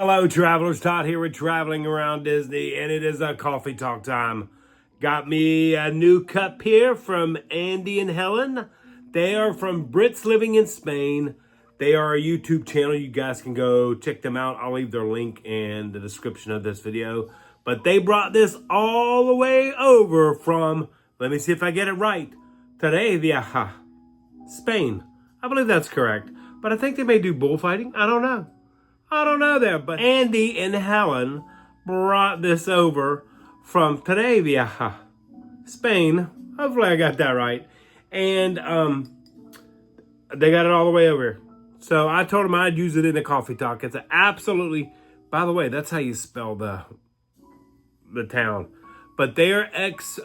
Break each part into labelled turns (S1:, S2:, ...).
S1: Hello, travelers. Todd here with Traveling Around Disney, and it is a coffee talk time. Got me a new cup here from Andy and Helen. They are from Brits Living in Spain. They are a YouTube channel. You guys can go check them out. I'll leave their link in the description of this video. But they brought this all the way over from, let me see if I get it right, Torrevieja, Spain. I believe that's correct. But I think they may do bullfighting. I don't know there, but Andy and Helen brought this over from Torrevieja, Spain. Hopefully I got that right. And they got it all the way over here. So I told them I'd use it in the coffee talk. It's absolutely, by the way, that's how you spell the town. But they are ex-Brits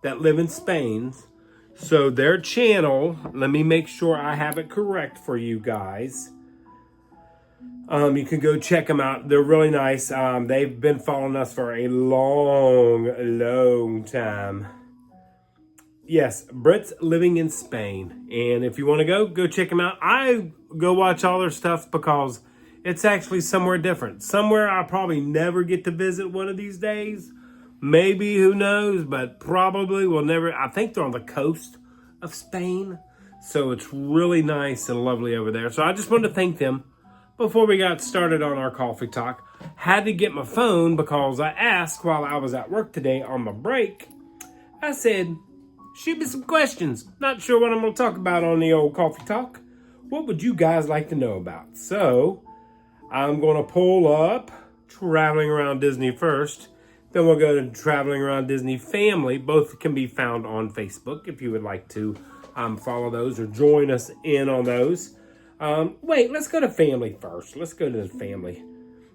S1: that live in Spain. So their channel, let me make sure I have it correct for you guys. You can go check them out. They're really nice. They've been following us for a long time. Yes, Brits Living in Spain. And if you want to go check them out. I go watch all their stuff because it's actually somewhere different. Somewhere I'll probably never get to visit one of these days. Maybe, who knows, but probably will never. I think they're on the coast of Spain. So it's really nice and lovely over there. So I just wanted to thank them. Before we got started on our coffee talk, had to get my phone because I asked while I was at work today on my break. I said, shoot me some questions. Not sure what I'm going to talk about on the old coffee talk. What would you guys like to know about? So I'm going to pull up Traveling Around Disney first. Then we'll go to Traveling Around Disney Family. Both can be found on Facebook if you would like to follow those or join us in on those. Wait, let's go to family first. Let's go to the family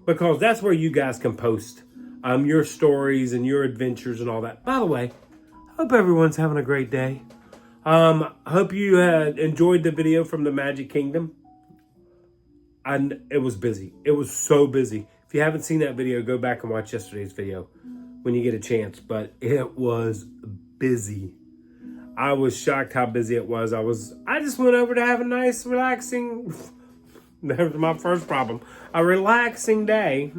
S1: because that's where you guys can post your stories and your adventures and all that. By the way, hope everyone's having a great day. Hope you enjoyed the video from the Magic Kingdom. And it was busy. It was so busy. If you haven't seen that video, go back and watch yesterday's video when you get a chance. But it was busy. I was shocked how busy it was. I just went over to have a nice, relaxing, there's my first problem, a relaxing day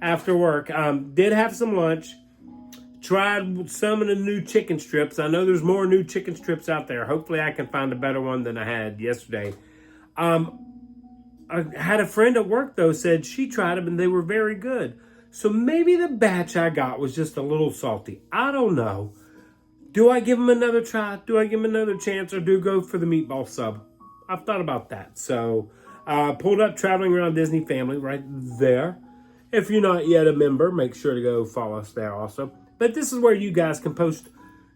S1: after work. Did have some lunch, tried some of the new chicken strips. I know there's more new chicken strips out there. Hopefully I can find a better one than I had yesterday. I had a friend at work, though, said she tried them and they were very good. So maybe the batch I got was just a little salty. I don't know. Do I give them another try? Do I give them another chance? Or do I go for the meatball sub? I've thought about that. So pulled up Traveling Around Disney Family right there. If you're not yet a member, make sure to go follow us there also. But this is where you guys can post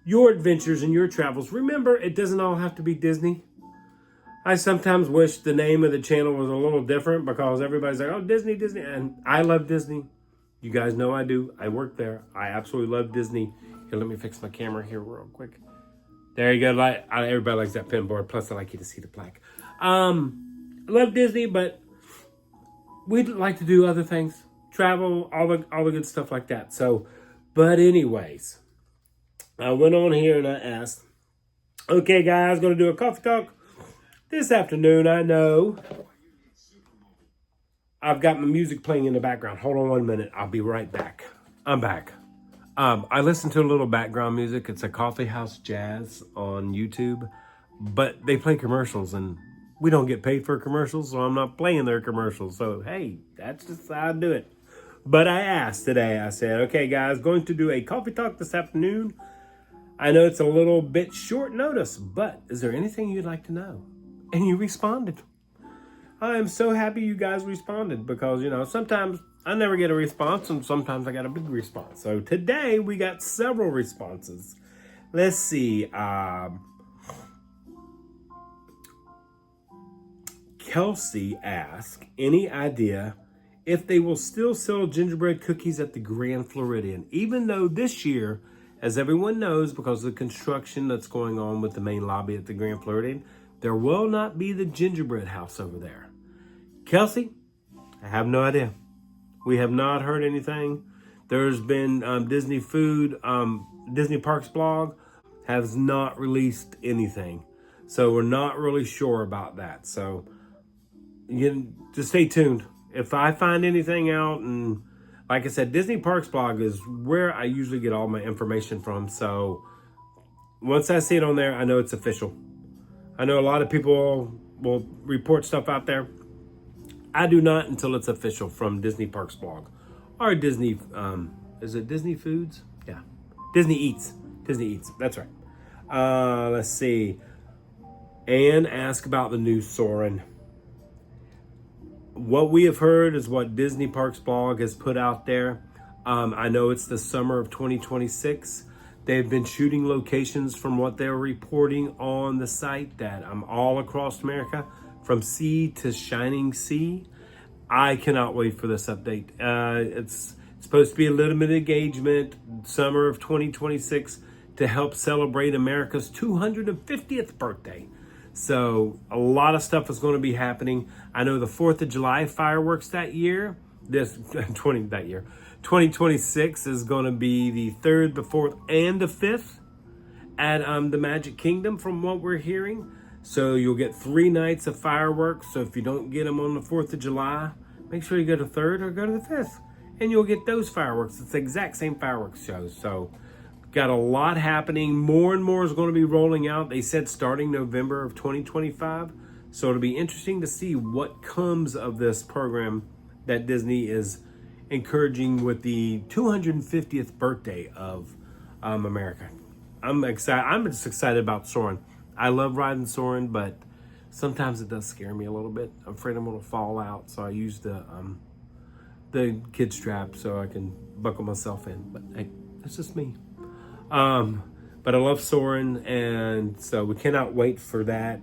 S1: your adventures and your travels. Remember, it doesn't all have to be Disney. I sometimes wish the name of the channel was a little different because everybody's like, oh, Disney. And I love Disney. You guys know I do. I work there. I absolutely love Disney. Here, let me fix my camera here real quick. There you go. Everybody likes that pinboard. Plus, I like you to see the plaque. Love Disney, but we'd like to do other things. Travel, all the good stuff like that. So, but anyways, I went on here and I asked, okay, guys, going to do a coffee talk this afternoon. I know I've got my music playing in the background. Hold on 1 minute. I'll be right back. I'm back. I listen to a little background music. It's a coffee house jazz on YouTube, but they play commercials and we don't get paid for commercials, so I'm not playing their commercials. So, hey, that's just how I do it. But I asked today, I said, okay, guys, going to do a coffee talk this afternoon. I know it's a little bit short notice, but is there anything you'd like to know? And you responded. I am so happy you guys responded because, sometimes I never get a response and sometimes I got a big response. So today we got several responses. Let's see. Kelsey asked, any idea if they will still sell gingerbread cookies at the Grand Floridian? Even though this year, as everyone knows, because of the construction that's going on with the main lobby at the Grand Floridian, there will not be the gingerbread house over there. Kelsey, I have no idea. We have not heard anything. There's been Disney Food, Disney Parks blog has not released anything. So we're not really sure about that. So you just stay tuned. If I find anything out, and like I said, Disney Parks blog is where I usually get all my information from. So once I see it on there, I know it's official. I know a lot of people will report stuff out there. I do not until it's official from Disney Parks blog or Disney. Is it Disney Foods? Yeah, Disney Eats. Disney Eats. That's right. Let's see. Anne asked about the new Soarin'. What we have heard is what Disney Parks blog has put out there. I know it's the summer of 2026. They've been shooting locations from what they're reporting on the site that I'm all across America, from sea to shining sea. I cannot wait for this update. It's supposed to be a limited engagement, summer of 2026, to help celebrate America's 250th birthday. So a lot of stuff is going to be happening. I know the 4th of July fireworks that year, 2026 is going to be the 3rd, the 4th, and the 5th at the Magic Kingdom from what we're hearing. So you'll get 3 nights of fireworks. So if you don't get them on the 4th of July, make sure you go to 3rd or go to the 5th. And you'll get those fireworks. It's the exact same fireworks show. So got a lot happening. More and more is going to be rolling out. They said starting November of 2025. So it'll be interesting to see what comes of this program that Disney is encouraging with the 250th birthday of America. I'm excited. I'm just excited about Soarin'. I love riding Soarin', but sometimes it does scare me a little bit. I'm afraid I'm going to fall out. So I use the kid strap so I can buckle myself in. But hey, that's just me. But I love Soarin', and so we cannot wait for that.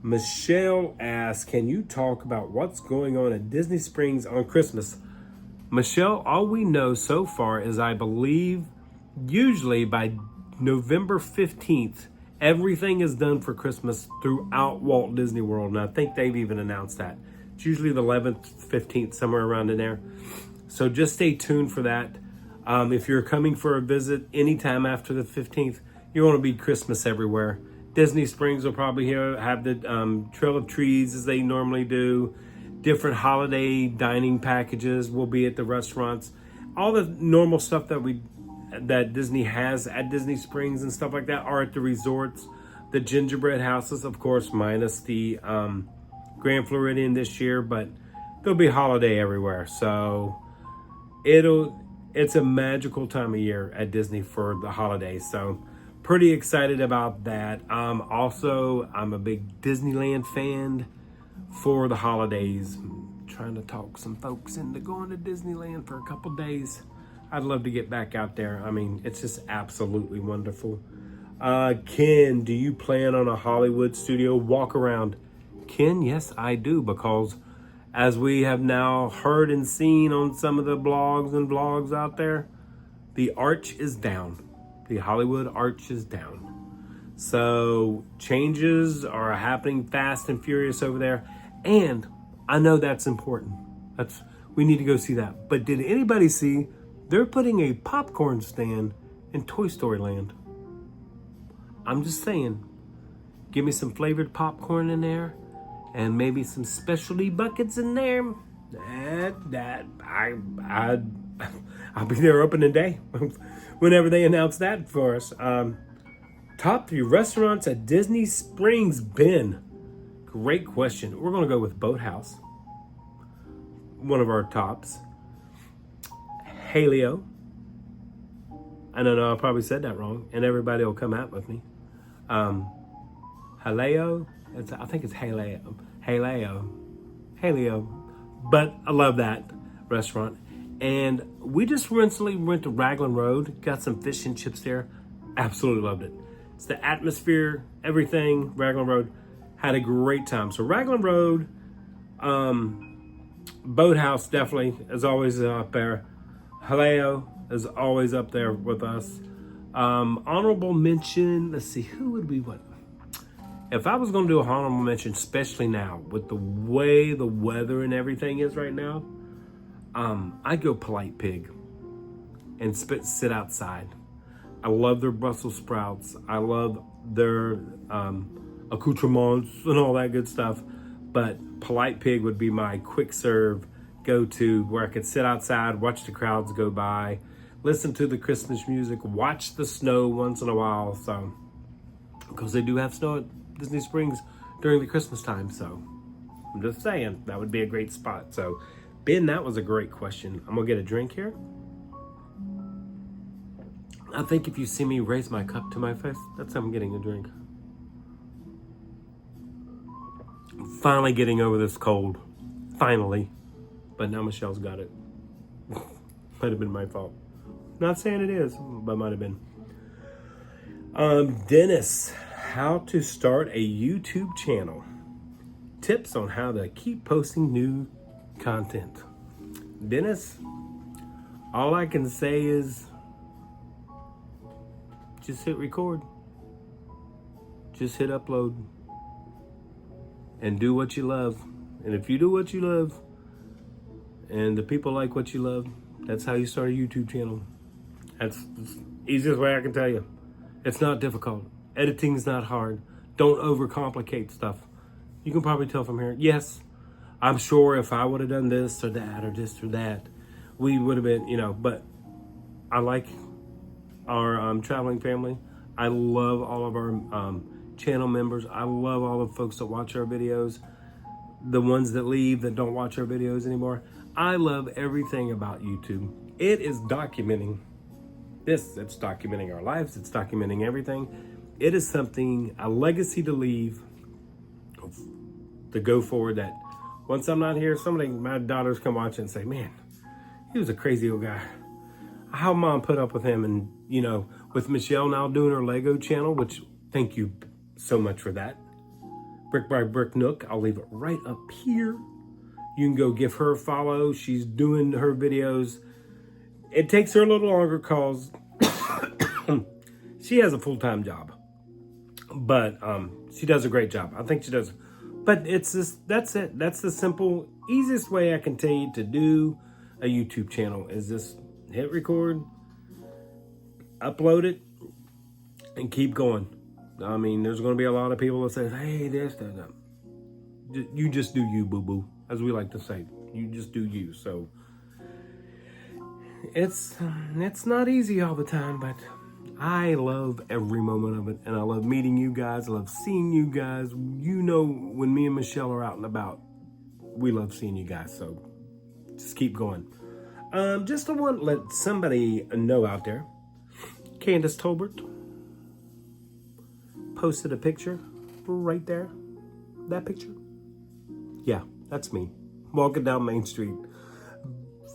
S1: Michelle asks, can you talk about what's going on at Disney Springs on Christmas? Michelle, all we know so far is I believe usually by November 15th, everything is done for Christmas throughout Walt Disney World. And I think they've even announced that. It's usually the 11th, 15th, somewhere around in there. So just stay tuned for that. If you're coming for a visit anytime after the 15th, you're going to be Christmas everywhere. Disney Springs will probably have the Trail of Trees as they normally do. Different holiday dining packages will be at the restaurants. All the normal stuff that Disney has at Disney Springs and stuff like that are at the resorts. The gingerbread houses, of course, minus the Grand Floridian this year, but there'll be holiday everywhere. So it's a magical time of year at Disney for the holidays. So pretty excited about that. Also, I'm a big Disneyland fan for the holidays. I'm trying to talk some folks into going to Disneyland for a couple days. I'd love to get back out there. I mean, it's just absolutely wonderful. Ken, do you plan on a Hollywood studio walk around? Ken, yes, I do, because as we have now heard and seen on some of the blogs and vlogs out there, the arch is down. The Hollywood arch is down. So changes are happening fast and furious over there. And I know that's important. We need to go see that. But did anybody see they're putting a popcorn stand in Toy Story Land? I'm just saying, give me some flavored popcorn in there and maybe some specialty buckets in there. I'll be there opening day whenever they announce that for us. Top 3 restaurants at Disney Springs. Ben, great question. We're going to go with Boathouse, one of our tops. Haleo. I don't know, I probably said that wrong, and everybody will come out with me. Haleo. I think it's Haleo. But I love that restaurant. And we just recently went to Raglan Road, got some fish and chips there. Absolutely loved it. It's the atmosphere, everything. Raglan Road, had a great time. So Raglan Road, Boathouse definitely is always up there. Haleo is always up there with us. Honorable mention, let's see, who would we want? If I was going to do an honorable mention, especially now with the way the weather and everything is right now, I'd go Polite Pig and sit outside. I love their Brussels sprouts. I love their accoutrements and all that good stuff. But Polite Pig would be my quick serve go-to, where I could sit outside, watch the crowds go by, listen to the Christmas music, watch the snow once in a while. So, because they do have snow at Disney Springs during the Christmas time. So I'm just saying that would be a great spot. So Ben, that was a great question. I'm gonna get a drink here. I think if you see me raise my cup to my face, that's how I'm getting a drink. I'm finally getting over this cold. Finally. But now Michelle's got it. Might have been my fault. Not saying it is, but might have been. Dennis, how to start a YouTube channel. Tips on how to keep posting new content. Dennis, all I can say is just hit record. Just hit upload. And do what you love. And if you do what you love, and the people like what you love, that's how you start a YouTube channel. That's the easiest way I can tell you. It's not difficult. Editing's not hard. Don't overcomplicate stuff. You can probably tell from here. Yes, I'm sure if I would have done this or that or this or that, we would have been, but I like our traveling family. I love all of our channel members. I love all the folks that watch our videos. The ones that leave that don't watch our videos anymore. I love everything about YouTube. It is documenting this. It's documenting our lives. It's documenting everything. It is something, a legacy to leave, to go forward, that once I'm not here, my daughters come watch it and say, man, he was a crazy old guy. How Mom put up with him. And, with Michelle now doing her Lego channel, which thank you so much for that. Brick by Brick Nook, I'll leave it right up here. You can go give her a follow. She's doing her videos. It takes her a little longer because she has a full-time job. But she does a great job. I think she does. But that's it. That's the simple, easiest way I can tell you to do a YouTube channel is just hit record, upload it, and keep going. I mean, there's going to be a lot of people that say, hey, this, that. You just do you, boo-boo, as we like to say. You just do you. So it's not easy all the time, but I love every moment of it. And I love meeting you guys. I love seeing you guys. When me and Michelle are out and about, we love seeing you guys. So just keep going. Just to let somebody know out there, Candace Tolbert posted a picture right there. That picture? Yeah, that's me. Walking down Main Street,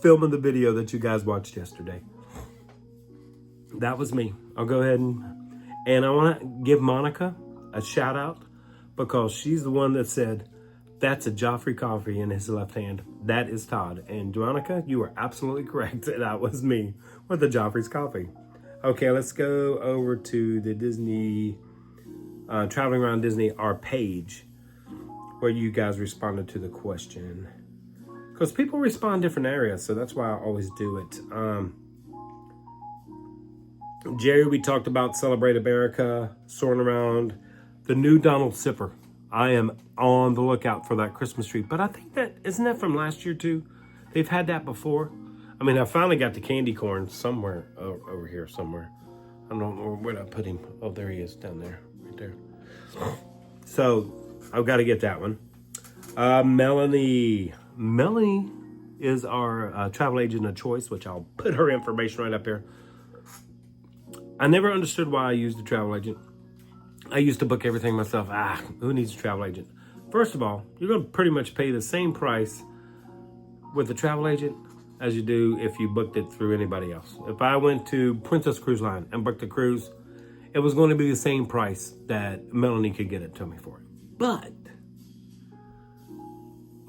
S1: filming the video that you guys watched yesterday. That was me. I'll go ahead and I want to give Monica a shout out because she's the one that said, that's a Joffrey coffee in his left hand. That is Todd. And Monica, you are absolutely correct. That was me with the Joffrey's coffee. Okay, let's go over to the Disney, Traveling Around Disney, our page, where you guys responded to the question. Because people respond different areas, so that's why I always do it. Jerry, we talked about Celebrate America, Soaring Around, the new Donald Sipper. I am on the lookout for that Christmas tree. But I think isn't that from last year too? They've had that before. I mean, I finally got the candy corn somewhere over here somewhere. I don't know where I put him. Oh, there he is down there, right there. So I've got to get that one. Melanie is our travel agent of choice, which I'll put her information right up here. I never understood why I used a travel agent. I used to book everything myself. Who needs a travel agent? First of all, you're going to pretty much pay the same price with a travel agent as you do if you booked it through anybody else. If I went to Princess Cruise Line and booked a cruise, it was going to be the same price that Melanie could get it to me for. But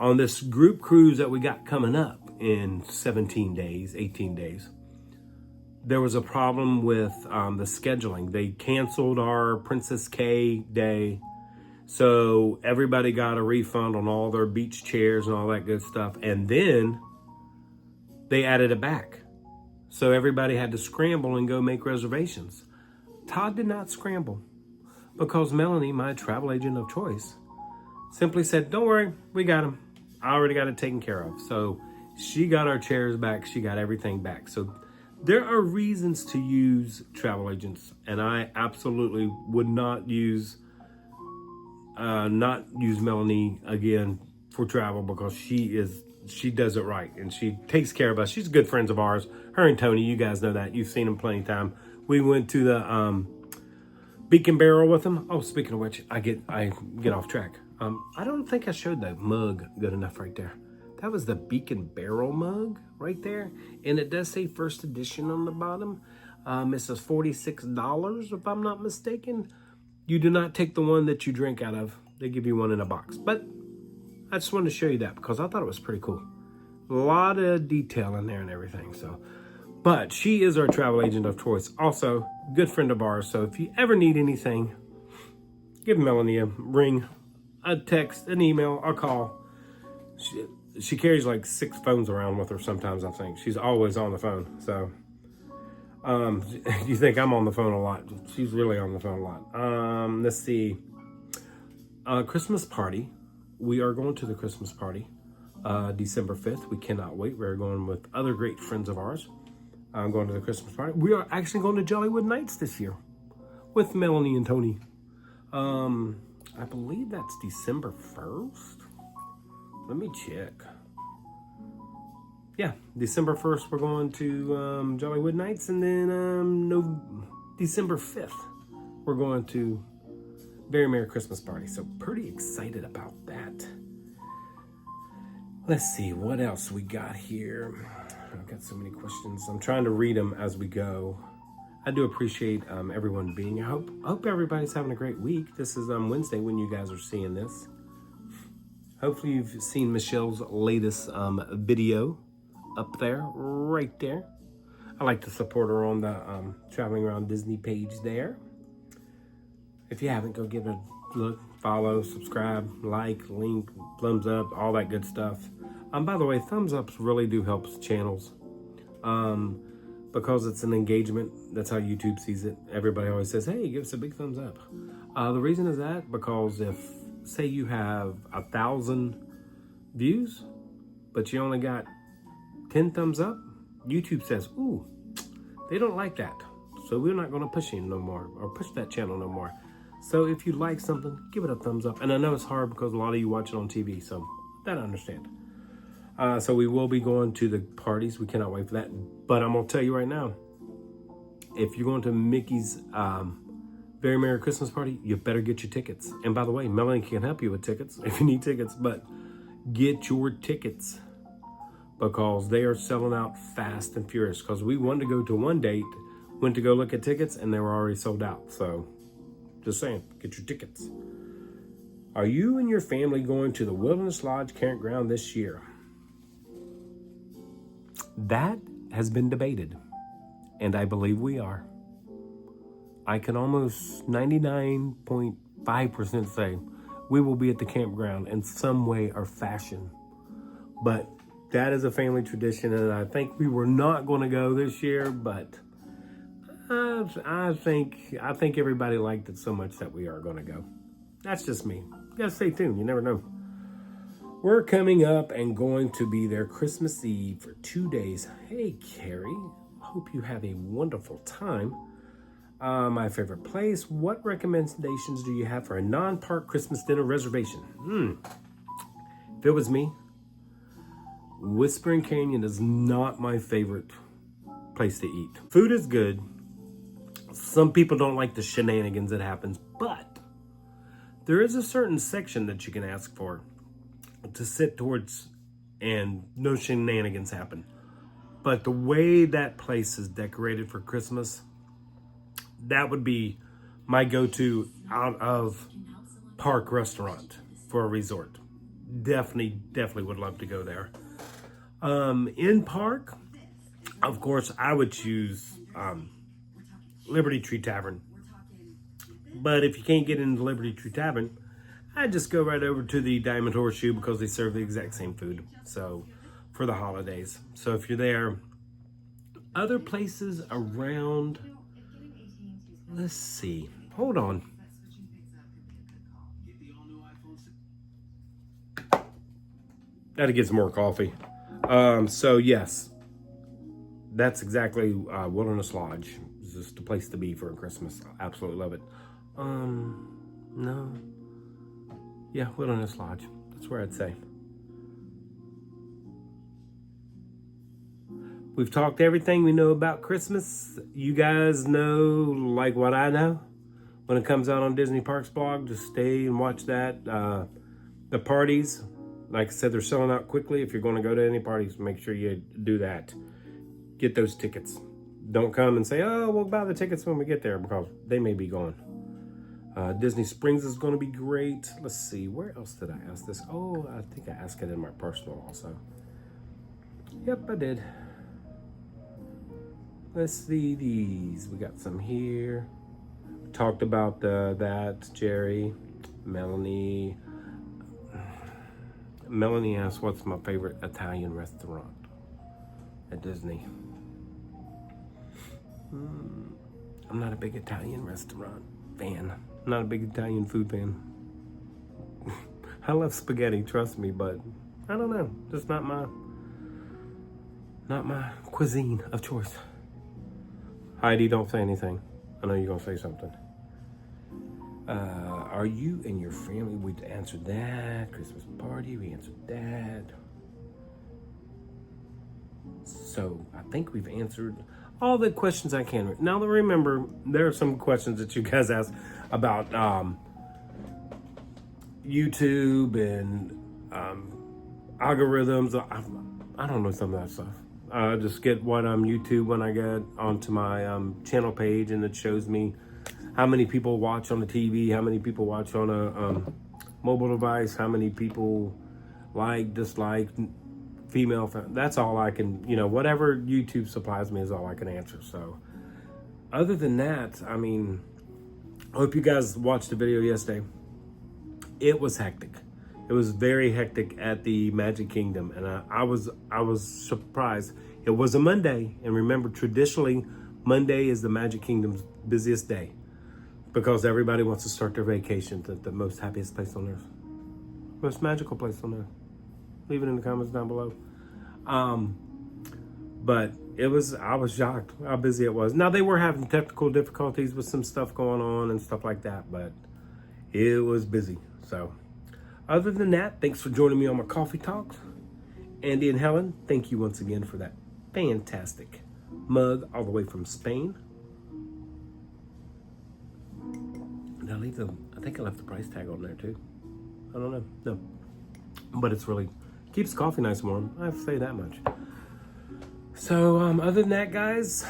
S1: on this group cruise that we got coming up in 17 days, 18 days, there was a problem with the scheduling. They canceled our Princess K day. So everybody got a refund on all their beach chairs and all that good stuff. And then they added it back. So everybody had to scramble and go make reservations. Todd did not scramble because Melanie, my travel agent of choice, simply said, don't worry, we got them. I already got it taken care of. So she got our chairs back. She got everything back. So there are reasons to use travel agents. And I absolutely would not use Melanie again for travel, because she does it right and she takes care of us. She's good friends of ours. Her and Tony, you guys know that. You've seen them plenty of time. We went to the Beacon Barrel with them. Oh, speaking of which, I get off track. I don't think I showed that mug good enough right there. That was the Beacon Barrel mug right there, and it does say first edition on the bottom. It says $46 if I'm not mistaken. You do not take the one that you drink out of. They give you one in a box. But I just wanted to show you that because I thought it was pretty cool. A lot of detail in there and everything. So, but she is our travel agent of choice. Also, good friend of ours. So if you ever need anything, give Melanie a ring, a text, an email, a call. She carries like 6 phones around with her sometimes, I think. She's always on the phone. So you think I'm on the phone a lot. She's really on the phone a lot. Let's see. Christmas party. We are going to the Christmas party December 5th. We cannot wait. We're going with other great friends of ours. I'm going to the Christmas party. We are actually going to Jollywood Nights this year with Melanie and Tony. I believe that's December 1st. Let me check. Yeah, December 1st we're going to Jollywood Nights, and then December 5th we're going to Very Merry Christmas Party. So pretty excited about that. Let's see what else we got here. I've got so many questions. I'm trying to read them as we go. I do appreciate everyone being here. I hope everybody's having a great week. This is Wednesday when you guys are seeing this. Hopefully you've seen Michelle's latest video up there, right there. I like to support her on the Traveling Around Disney page there. If you haven't, go give it a look, follow, subscribe, like, link, thumbs up, all that good stuff. By the way, thumbs ups really do help channels. Because it's an engagement. That's how YouTube sees it. Everybody always says, hey, give us a big thumbs up. The reason is that because if, say you have 1,000 views, but you only got 10 thumbs up, YouTube says, ooh, they don't like that. So we're not going to push you no more, or push that channel no more. So if you like something, give it a thumbs up. And I know it's hard because a lot of you watch it on TV, so that I understand. So we will be going to the parties. We cannot wait for that. But I'm going to tell you right now, if you're going to Mickey's Very Merry Christmas Party, you better get your tickets. And by the way, Melanie can help you with tickets if you need tickets. But get your tickets because they are selling out fast and furious. Because we wanted to go to one date, went to go look at tickets, and they were already sold out. So just saying, get your tickets. Are you and your family going to the Wilderness Lodge campground this year? That has been debated, and I believe we are. I can almost 99.5% say we will be at the campground in some way or fashion. But that is a family tradition, and I think we were not going to go this year, but I think everybody liked it so much that we are going to go. That's just me. You gotta stay tuned. You never know. We're coming up and going to be there Christmas Eve for 2 days. Hey, Carrie. Hope you have a wonderful time. My favorite place. What recommendations do you have for a non-park Christmas dinner reservation? If it was me, Whispering Canyon is not my favorite place to eat. Food is good. Some people don't like the shenanigans that happens, but there is a certain section that you can ask for to sit towards and no shenanigans happen. But the way that place is decorated for Christmas, that would be my go-to out of park restaurant for a resort. Definitely would love to go there. In park, of course, I would choose Liberty Tree Tavern. But if you can't get into Liberty Tree Tavern, I just go right over to the Diamond Horseshoe because they serve the exact same food. So for the holidays. So if you're there, other places around, let's see. Hold on. Gotta get some more coffee. So yes, that's exactly Wilderness Lodge. It's just the place to be for Christmas. I absolutely love it. No. Yeah, Wilderness Lodge. That's where I'd say. We've talked everything we know about Christmas. You guys know, like what I know. When it comes out on Disney Parks blog, just stay and watch that. The parties, like I said, they're selling out quickly. If you're going to go to any parties, make sure you do that. Get those tickets. Don't come and say, oh, we'll buy the tickets when we get there, because they may be gone. Disney Springs is going to be great. Let's see, where else did I ask this? Oh, I think I asked it in my personal also. Yep, I did. Let's see these. We got some here. Talked about that, Jerry. Melanie asked, what's my favorite Italian restaurant at Disney? I'm not a big Italian restaurant fan. I'm not a big Italian food fan. I love spaghetti, trust me, but I don't know. Just not my cuisine of choice. Heidi, don't say anything. I know you're gonna say something. Are you and your family? We answered that. Christmas party, we answered that. So I think we've answered all the questions I can. Now remember, there are some questions that you guys asked about YouTube and algorithms. I don't know some of that stuff. I just get what YouTube when I get onto my channel page, and it shows me how many people watch on the TV, how many people watch on a mobile device, how many people like, dislike, female. That's all I can, whatever YouTube supplies me is all I can answer. So other than that, I mean, I hope you guys watched the video yesterday. It was hectic. It was very hectic at the Magic Kingdom, and I was surprised. It was a Monday, and remember, traditionally, Monday is the Magic Kingdom's busiest day because everybody wants to start their vacation at the most happiest place on earth, most magical place on earth. Leave it in the comments down below. But I was shocked how busy it was. Now, they were having technical difficulties with some stuff going on and stuff like that, but it was busy. So other than that, thanks for joining me on my coffee talks. Andy and Helen, thank you once again for that fantastic mug all the way from Spain. Did I leave I think I left the price tag on there too. I don't know. No. But it's really keeps coffee nice and warm. I have to say that much. So other than that, guys,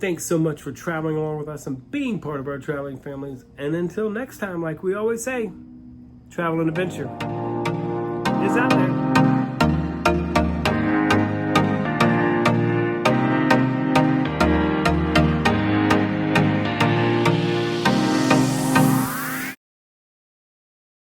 S1: thanks so much for traveling along with us and being part of our traveling families. And until next time, like we always say, travel and adventure is out there.